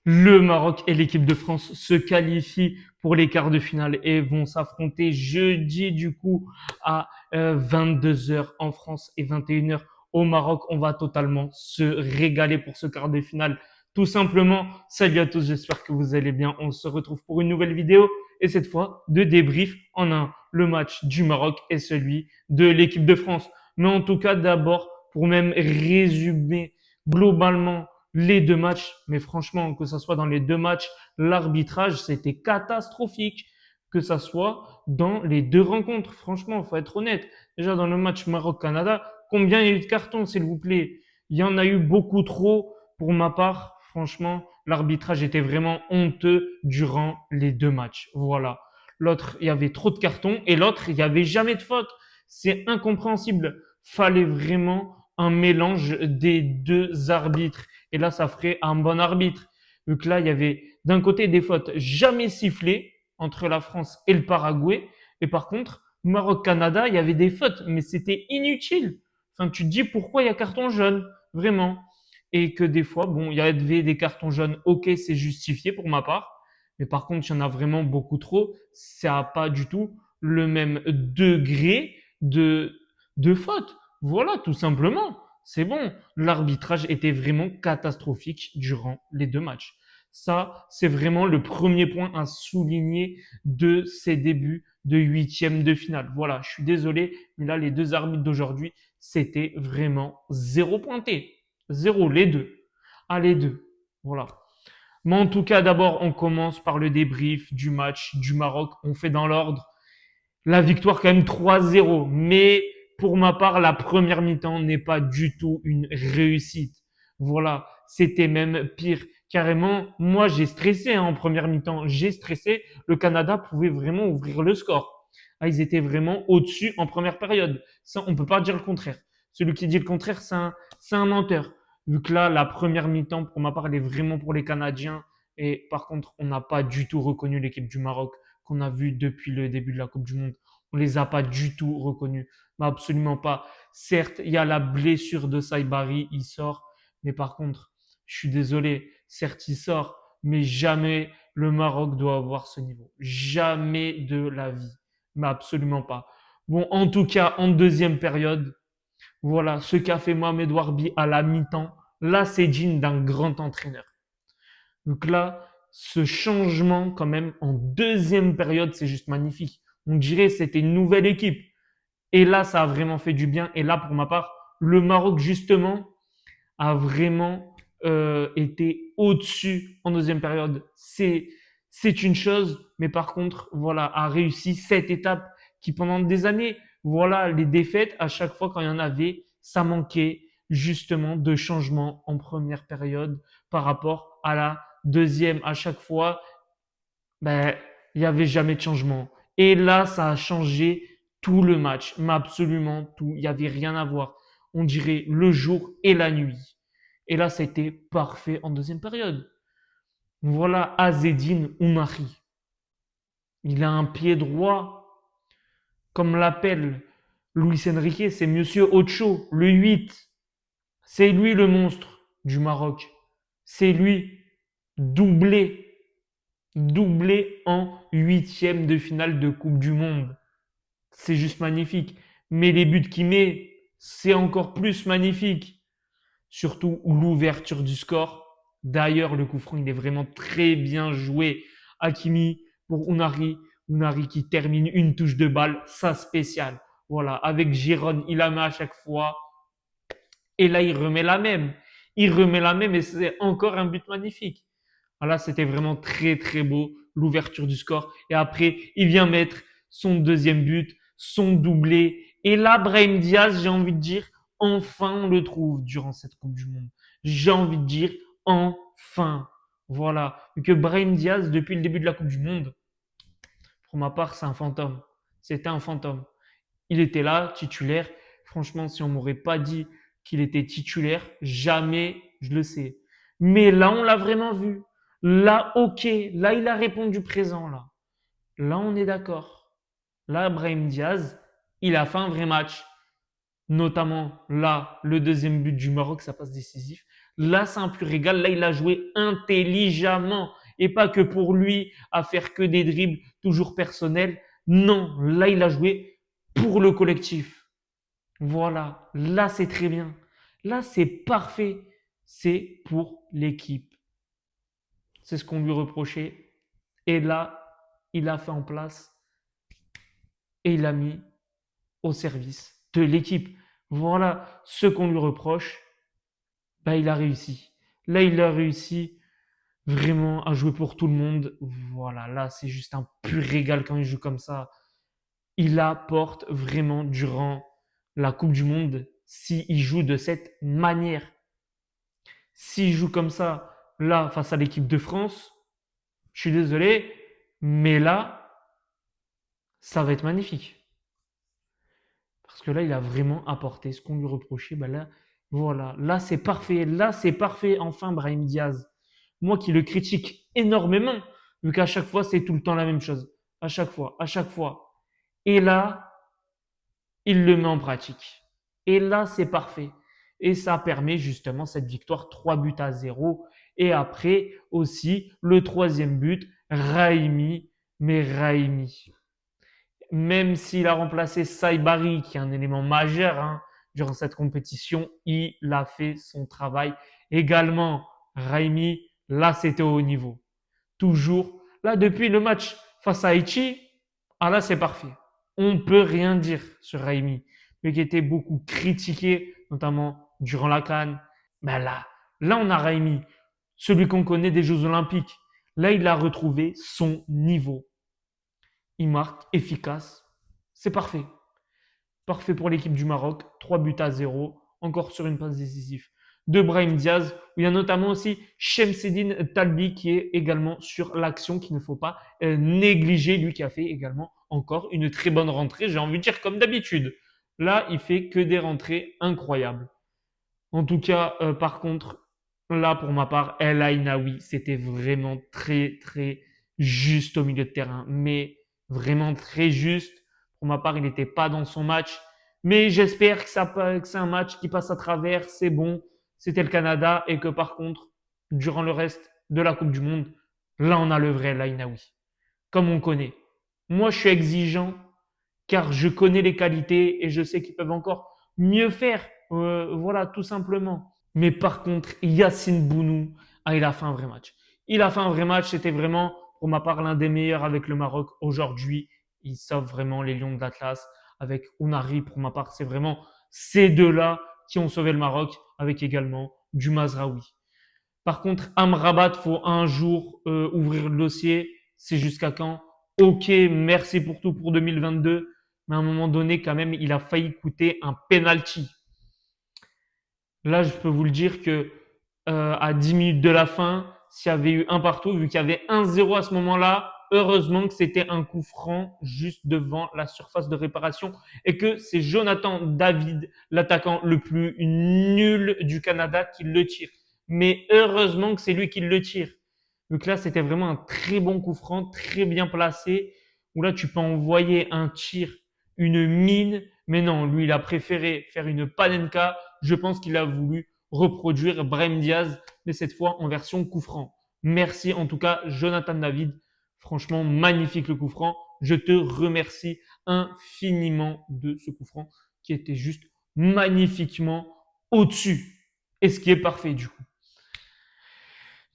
Le Maroc et l'équipe de France se qualifient pour les quarts de finale et vont s'affronter jeudi du coup à 22 heures en France et 21 heures au Maroc. On va totalement se régaler pour ce quart de finale. Tout simplement, salut à tous, j'espère que vous allez bien. On se retrouve pour une nouvelle vidéo et cette fois de débrief en un, le match du Maroc et celui de l'équipe de France. Mais en tout cas, d'abord, pour même résumer globalement les deux matchs, mais franchement, que ce soit dans les deux matchs, l'arbitrage, c'était catastrophique. Que ça soit dans les deux rencontres, franchement, faut être honnête. Déjà, dans le match Maroc-Canada, combien il y a eu de cartons, s'il vous plaît? Il y en a eu beaucoup trop. Pour ma part, franchement, l'arbitrage était vraiment honteux durant les deux matchs. Voilà. L'autre, il y avait trop de cartons et l'autre, il n'y avait jamais de faute. C'est incompréhensible. Fallait vraiment un mélange des deux arbitres. Et là, ça ferait un bon arbitre. Vu que là, il y avait d'un côté des fautes jamais sifflées entre la France et le Paraguay. Et par contre, Maroc-Canada, il y avait des fautes, mais c'était inutile. Enfin, tu te dis pourquoi il y a carton jaune, vraiment. Et que des fois, bon, il y avait des cartons jaunes, ok, c'est justifié pour ma part. Mais par contre, il y en a vraiment beaucoup trop. Ça n'a pas du tout le même degré de faute. Voilà, tout simplement. C'est bon. L'arbitrage était vraiment catastrophique durant les deux matchs. Ça, c'est vraiment le premier point à souligner de ces débuts de huitième de finale. Voilà, je suis désolé, mais là, les deux arbitres d'aujourd'hui, c'était vraiment zéro pointé. Zéro, les deux. Ah, les deux. Voilà. Mais en tout cas, d'abord, on commence par le débrief du match du Maroc. On fait dans l'ordre. La victoire quand même 3-0. Mais pour ma part, la première mi-temps n'est pas du tout une réussite. Voilà, c'était même pire. Carrément, moi j'ai stressé en première mi-temps. J'ai stressé. Le Canada pouvait vraiment ouvrir le score. Ah, ils étaient vraiment au-dessus en première période. Ça, on peut pas dire le contraire. Celui qui dit le contraire, c'est un menteur. Vu que là, la première mi-temps, pour ma part, elle est vraiment pour les Canadiens. Et par contre, on n'a pas du tout reconnu l'équipe du Maroc qu'on a vu depuis le début de la Coupe du Monde. On les a pas du tout reconnus. Mais absolument pas. Certes, il y a la blessure de Saibari, il sort. Mais par contre, je suis désolé, certes, il sort. Mais jamais le Maroc doit avoir ce niveau. Jamais de la vie. Mais absolument pas. Bon, en tout cas, en deuxième période, voilà ce qu'a fait Mohamed Warbi à la mi-temps. Là, c'est digne d'un grand entraîneur. Donc là, ce changement quand même en deuxième période, c'est juste magnifique. On dirait que c'était une nouvelle équipe. Et là, ça a vraiment fait du bien. Et là, pour ma part, le Maroc, justement, a vraiment été au-dessus en deuxième période. C'est une chose, mais par contre, voilà, a réussi cette étape qui pendant des années, voilà, les défaites, à chaque fois quand il y en avait, ça manquait justement de changement en première période par rapport à la deuxième. À chaque fois, ben, il n'y avait jamais de changement. Et là, ça a changé tout le match, mais absolument tout. Il n'y avait rien à voir. On dirait le jour et la nuit. Et là, c'était parfait en deuxième période. Voilà Azedine Oumari. Il a un pied droit, comme l'appelle Luis Enrique, c'est Monsieur Ocho, le 8. C'est lui le monstre du Maroc. C'est lui, doublé, doublé en huitième de finale de Coupe du Monde. C'est juste magnifique. Mais les buts qu'il met, c'est encore plus magnifique. Surtout l'ouverture du score. D'ailleurs, le coup franc, il est vraiment très bien joué. Hakimi pour Unari. Unari qui termine une touche de balle, ça spécial. Voilà, avec Giron, il la met à chaque fois. Et là, il remet la même. Il remet la même et c'est encore un but magnifique. Voilà, c'était vraiment très très beau, l'ouverture du score. Et après, il vient mettre son deuxième but, son doublé. Et là, Brahim Diaz, j'ai envie de dire, enfin on le trouve durant cette Coupe du Monde. J'ai envie de dire, enfin. Voilà. Vu que Brahim Diaz, depuis le début de la Coupe du Monde, pour ma part, c'est un fantôme. C'était un fantôme. Il était là, titulaire. Franchement, si on m'aurait pas dit qu'il était titulaire, jamais je le sais. Mais là, on l'a vraiment vu. Là, ok. Là, il a répondu présent, là. Là, on est d'accord. Là, Brahim Diaz, il a fait un vrai match. Notamment, là, le deuxième but du Maroc, ça passe décisif. Là, c'est un pur régal. Là, il a joué intelligemment et pas que pour lui à faire que des dribbles toujours personnels. Non, là, il a joué pour le collectif. Voilà, là, c'est très bien. Là, c'est parfait. C'est pour l'équipe. C'est ce qu'on lui reprochait. Et là, il a fait en place et il a mis au service de l'équipe. Voilà ce qu'on lui reproche. Bah, il a réussi. Là, il a réussi vraiment à jouer pour tout le monde. Voilà, là, c'est juste un pur régal quand il joue comme ça. Il apporte vraiment durant la Coupe du Monde s'il joue de cette manière. S'il joue comme ça, là, face à l'équipe de France, je suis désolé, mais là, ça va être magnifique. Parce que là, il a vraiment apporté ce qu'on lui reprochait. Ben là, voilà, là, c'est parfait. Là, c'est parfait, enfin, Brahim Diaz. Moi qui le critique énormément, vu qu'à chaque fois, c'est tout le temps la même chose. À chaque fois, à chaque fois. Et là, il le met en pratique. Et là, c'est parfait. Et ça permet justement cette victoire 3 buts à 0. Et après aussi, le troisième but, Raimi. Mais Raimi, même s'il a remplacé Saibari, qui est un élément majeur durant cette compétition, il a fait son travail également. Raimi, là, c'était au haut niveau. Toujours. Là, depuis le match face à Haïti, ah là, c'est parfait. On ne peut rien dire sur Raimi, mais qui était beaucoup critiqué, notamment durant la CAN. Ben là, on a Raimi, celui qu'on connaît des Jeux Olympiques. Là, il a retrouvé son niveau. Il marque, efficace. C'est parfait. Parfait pour l'équipe du Maroc. 3 buts à 0. Encore sur une passe décisive de Brahim Diaz. Où il y a notamment aussi Shemseddine Talbi qui est également sur l'action qu'il ne faut pas négliger. Lui qui a fait également encore une très bonne rentrée. J'ai envie de dire comme d'habitude. Là, il fait que des rentrées incroyables. En tout cas, par contre, là, pour ma part, El Ainaoui, c'était vraiment très, très juste au milieu de terrain. Mais vraiment très juste. Pour ma part, il n'était pas dans son match. Mais j'espère que c'est un match qui passe à travers. C'est bon. C'était le Canada. Et que par contre, durant le reste de la Coupe du Monde, là, on a le vrai El Ainaoui. Comme on connaît. Moi, je suis exigeant car je connais les qualités et je sais qu'ils peuvent encore mieux faire. Voilà, tout simplement. Mais par contre, Yacine Bounou, il a fait un vrai match. Il a fait un vrai match. C'était vraiment, pour ma part, l'un des meilleurs avec le Maroc aujourd'hui. Il sauve vraiment les Lions de l'Atlas. Avec Unari, pour ma part, c'est vraiment ces deux-là qui ont sauvé le Maroc, avec également du Mazraoui. Par contre, Amrabat, faut un jour ouvrir le dossier. C'est jusqu'à quand? Ok, merci pour tout pour 2022. Mais à un moment donné, quand même, il a failli coûter un penalty. Là, je peux vous le dire que à 10 minutes de la fin, s'il y avait eu un partout, vu qu'il y avait 1-0 à ce moment-là, heureusement que c'était un coup franc juste devant la surface de réparation et que c'est Jonathan David, l'attaquant le plus nul du Canada, qui le tire. Mais heureusement que c'est lui qui le tire. Donc là, c'était vraiment un très bon coup franc, très bien placé, où là, tu peux envoyer un tir, une mine, mais non, lui, il a préféré faire une panenka. Je pense qu'il a voulu reproduire Brahim Diaz, mais cette fois en version coup franc. Merci en tout cas, Jonathan David. Franchement, magnifique le coup franc. Je te remercie infiniment de ce coup franc qui était juste magnifiquement au-dessus. Et ce qui est parfait du coup.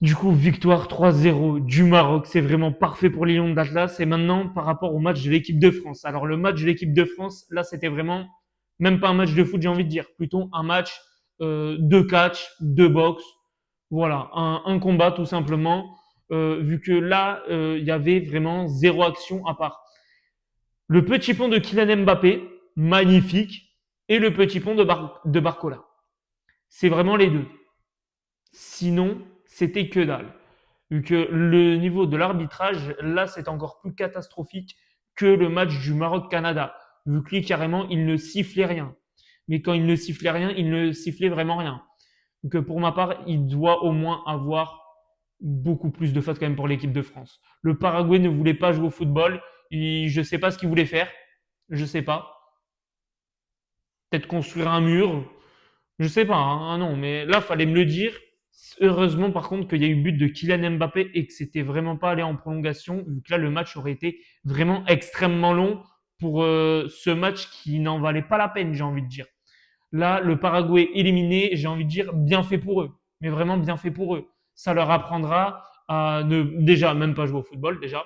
Du coup, victoire 3-0 du Maroc, c'est vraiment parfait pour les Lions d'Atlas. Et maintenant, par rapport au match de l'équipe de France. Alors, le match de l'équipe de France, là, c'était vraiment même pas un match de foot, j'ai envie de dire, plutôt un match de catch, de boxe. Voilà, un combat tout simplement, vu que là, il y avait vraiment zéro action à part le petit pont de Kylian Mbappé, magnifique, et le petit pont de Barcola. C'est vraiment les deux. Sinon, c'était que dalle. Vu que le niveau de l'arbitrage, là, c'est encore plus catastrophique que le match du Maroc-Canada. Vu que lui, carrément, il ne sifflait rien. Mais quand il ne sifflait rien, il ne sifflait vraiment rien. Donc, pour ma part, il doit au moins avoir beaucoup plus de fautes quand même pour l'équipe de France. Le Paraguay ne voulait pas jouer au football. Je ne sais pas ce qu'il voulait faire. Je ne sais pas. Peut-être construire un mur. Je ne sais pas. Non, mais là, il fallait me le dire. Heureusement, par contre, qu'il y a eu but de Kylian Mbappé et que c'était vraiment pas allé en prolongation, vu que là, le match aurait été vraiment extrêmement long pour ce match qui n'en valait pas la peine, j'ai envie de dire. Là, le Paraguay éliminé, j'ai envie de dire bien fait pour eux, mais vraiment bien fait pour eux. Ça leur apprendra à ne déjà même pas jouer au football déjà.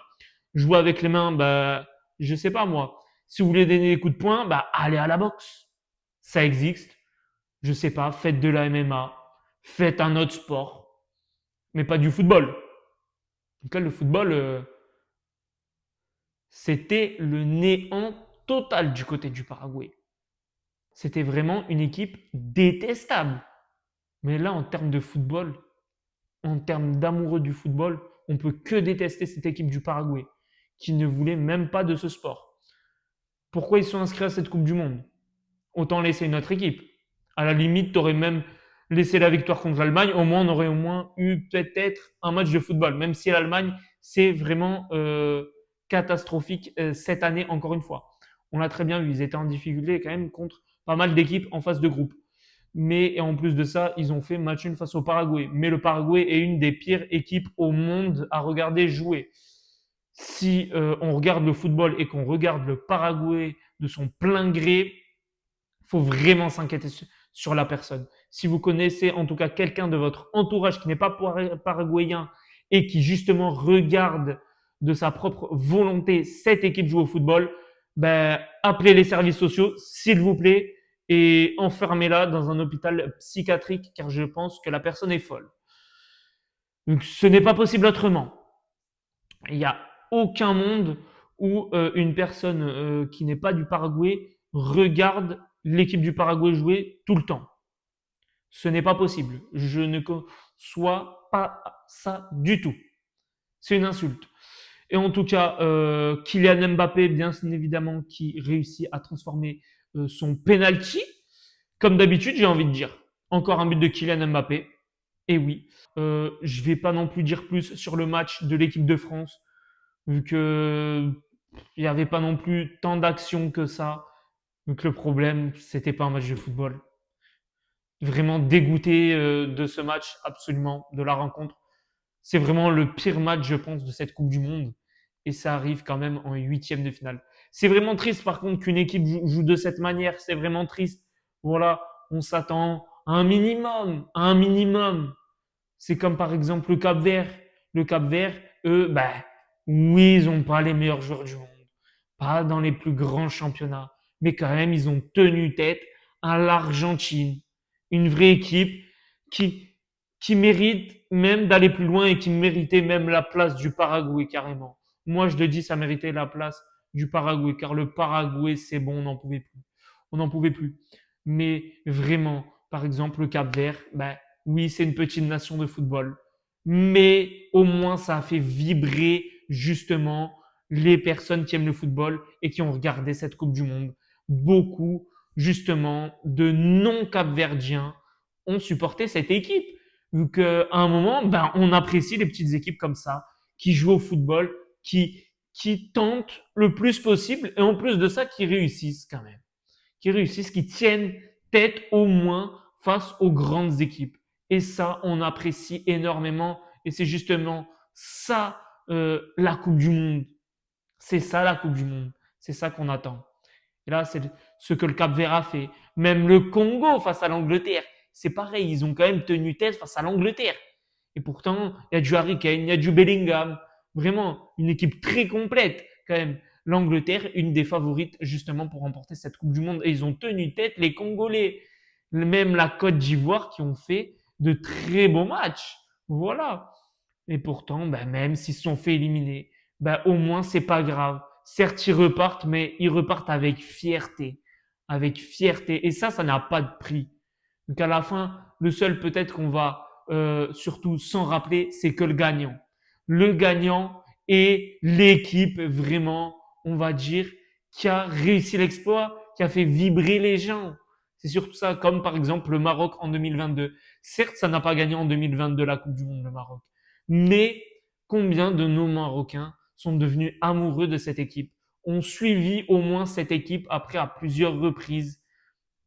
Jouer avec les mains, bah, je sais pas moi. Si vous voulez donner des coups de poing, bah, allez à la boxe. Ça existe. Je sais pas, faites de la MMA, faites un autre sport, mais pas du football. En tout cas, le football, c'était le néant total du côté du Paraguay. C'était vraiment une équipe détestable. Mais là, en termes de football, en termes d'amoureux du football, on peut que détester cette équipe du Paraguay, qui ne voulait même pas de ce sport. Pourquoi ils sont inscrits à cette Coupe du Monde? Autant laisser une autre équipe. À la limite, tu aurais même laissé la victoire contre l'Allemagne, au moins on aurait au moins eu peut-être un match de football, même si l'Allemagne, c'est vraiment catastrophique cette année, encore une fois. On l'a très bien vu, ils étaient en difficulté quand même contre pas mal d'équipes en phase de groupe. Mais en plus de ça, ils ont fait match nul face au Paraguay. Mais le Paraguay est une des pires équipes au monde à regarder jouer. Si on regarde le football et qu'on regarde le Paraguay de son plein gré, faut vraiment s'inquiéter sur la personne. Si vous connaissez en tout cas quelqu'un de votre entourage qui n'est pas paraguayen et qui justement regarde de sa propre volonté cette équipe jouer au football, ben, appelez les services sociaux, s'il vous plaît, et enfermez-la dans un hôpital psychiatrique, car je pense que la personne est folle. Donc, ce n'est pas possible autrement. Il n'y a aucun monde où une personne qui n'est pas du Paraguay regarde l'équipe du Paraguay jouer tout le temps. Ce n'est pas possible. Je ne conçois pas ça du tout. C'est une insulte. Et en tout cas, Kylian Mbappé, bien évidemment, qui réussit à transformer son penalty. Comme d'habitude, j'ai envie de dire. Encore un but de Kylian Mbappé. Et oui, je vais pas non plus dire plus sur le match de l'équipe de France, vu que il n'y avait pas non plus tant d'actions que ça. Donc le problème, c'était pas un match de football. Vraiment dégoûté de ce match, absolument, de la rencontre. C'est vraiment le pire match, je pense, de cette Coupe du Monde. Et ça arrive quand même en huitième de finale. C'est vraiment triste, par contre, qu'une équipe joue de cette manière. C'est vraiment triste. Voilà, on s'attend à un minimum, à un minimum. C'est comme par exemple le Cap-Vert. Le Cap-Vert, eux, bah, oui, ils n'ont pas les meilleurs joueurs du monde. Pas dans les plus grands championnats. Mais quand même, ils ont tenu tête à l'Argentine. Une vraie équipe qui, qui mérite même d'aller plus loin et qui méritait même la place du Paraguay carrément. Moi, je le dis, ça méritait la place du Paraguay, car le Paraguay, c'est bon, on n'en pouvait plus. On n'en pouvait plus. Mais vraiment, par exemple, le Cap-Vert, ben, oui, c'est une petite nation de football. Mais au moins, ça a fait vibrer justement les personnes qui aiment le football et qui ont regardé cette Coupe du Monde. Beaucoup, justement, de non-capverdiens ont supporté cette équipe. Vu qu'à un moment, ben, on apprécie les petites équipes comme ça, qui jouent au football, qui tentent le plus possible et en plus de ça, qui réussissent quand même. Qui réussissent, qui tiennent tête au moins face aux grandes équipes. Et ça, on apprécie énormément. Et c'est justement ça, la Coupe du Monde. C'est ça la Coupe du Monde. C'est ça qu'on attend. Et là, c'est ce que le Cap-Vert a fait. Même le Congo face à l'Angleterre, c'est pareil. Ils ont quand même tenu tête face à l'Angleterre. Et pourtant, il y a du Harry Kane, il y a du Bellingham. Vraiment, une équipe très complète quand même. L'Angleterre, une des favorites justement pour remporter cette Coupe du Monde. Et ils ont tenu tête les Congolais. Même la Côte d'Ivoire qui ont fait de très beaux matchs. Voilà. Et pourtant, ben, même s'ils se sont fait éliminer, ben, au moins c'est pas grave. Certes, ils repartent, mais ils repartent avec fierté. Avec fierté. Et ça n'a pas de prix. Donc à la fin, le seul peut-être qu'on va surtout s'en rappeler, c'est que le gagnant. Le gagnant est l'équipe vraiment, on va dire, qui a réussi l'exploit, qui a fait vibrer les gens. C'est surtout ça, comme par exemple le Maroc en 2022. Certes, ça n'a pas gagné en 2022 la Coupe du Monde, le Maroc. Mais combien de nos Marocains sont devenus amoureux de cette équipe, ont suivi au moins cette équipe après à plusieurs reprises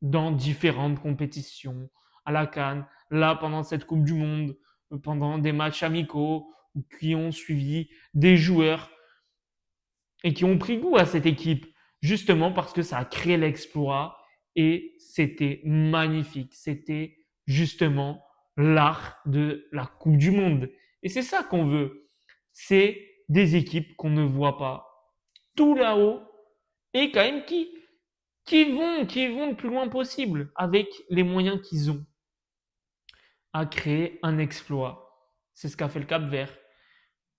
dans différentes compétitions, à la CAN, là pendant cette Coupe du Monde, pendant des matchs amicaux, qui ont suivi des joueurs et qui ont pris goût à cette équipe, justement parce que ça a créé l'exploit et c'était magnifique. C'était justement l'art de la Coupe du Monde. Et c'est ça qu'on veut. C'est des équipes qu'on ne voit pas tout là-haut et quand même qui vont le plus loin possible avec les moyens qu'ils ont à créer un exploit. C'est ce qu'a fait le Cap Vert.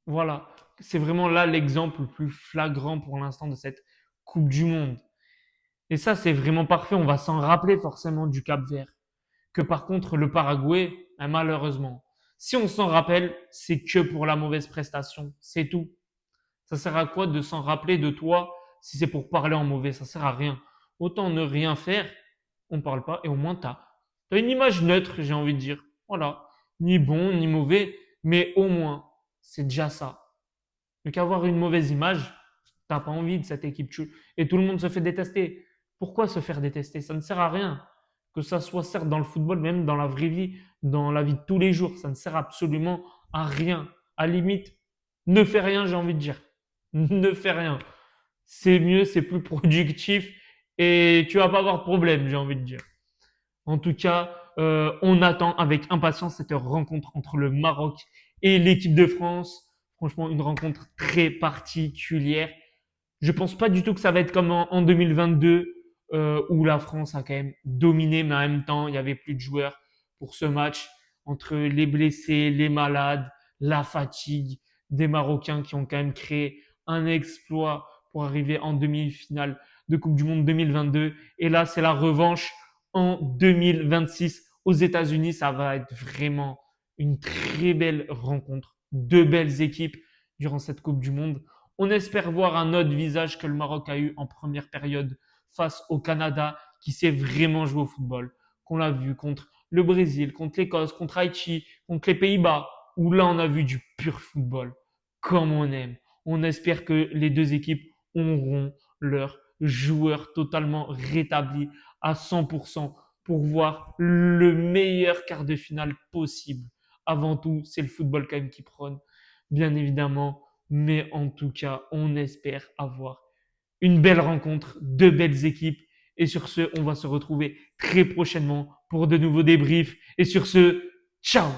Voilà, c'est vraiment là l'exemple le plus flagrant pour l'instant de cette Coupe du Monde. Et ça, c'est vraiment parfait. On va s'en rappeler forcément du Cap Vert. Que par contre, le Paraguay, malheureusement, si on s'en rappelle, c'est que pour la mauvaise prestation. C'est tout. Ça sert à quoi de s'en rappeler de toi si c'est pour parler en mauvais? Ça sert à rien. Autant ne rien faire, on ne parle pas et au moins t'as une image neutre, j'ai envie de dire. Voilà. Ni bon, ni mauvais, mais au moins, c'est déjà ça. Mais qu'avoir une mauvaise image, t'as pas envie de cette équipe. Et tout le monde se fait détester. Pourquoi se faire détester? Ça ne sert à rien. Que ça soit certes dans le football, même dans la vraie vie, dans la vie de tous les jours, ça ne sert absolument à rien. À la limite, ne fais rien, j'ai envie de dire. Ne fais rien. C'est mieux, c'est plus productif et tu vas pas avoir de problème, j'ai envie de dire. En tout cas, on attend avec impatience cette rencontre entre le Maroc et l'équipe de France. Franchement, une rencontre très particulière. Je pense pas du tout que ça va être comme en 2022 où la France a quand même dominé, mais en même temps, il y avait plus de joueurs pour ce match entre les blessés, les malades, la fatigue des Marocains qui ont quand même créé un exploit pour arriver en demi-finale de Coupe du Monde 2022. Et là, c'est la revanche en 2026 aux États-Unis. Ça va être vraiment une très belle rencontre. Deux belles équipes durant cette Coupe du Monde. On espère voir un autre visage que le Maroc a eu en première période face au Canada qui sait vraiment jouer au football. Qu'on l'a vu contre le Brésil, contre l'Écosse, contre Haïti, contre les Pays-Bas, où là on a vu du pur football, comme on aime. On espère que les deux équipes auront leurs joueurs totalement rétablis à 100% pour voir le meilleur quart de finale possible. Avant tout, c'est le football quand même qui prône, bien évidemment, mais en tout cas, on espère avoir une belle rencontre, deux belles équipes. Et sur ce, on va se retrouver très prochainement pour de nouveaux débriefs. Et sur ce, ciao!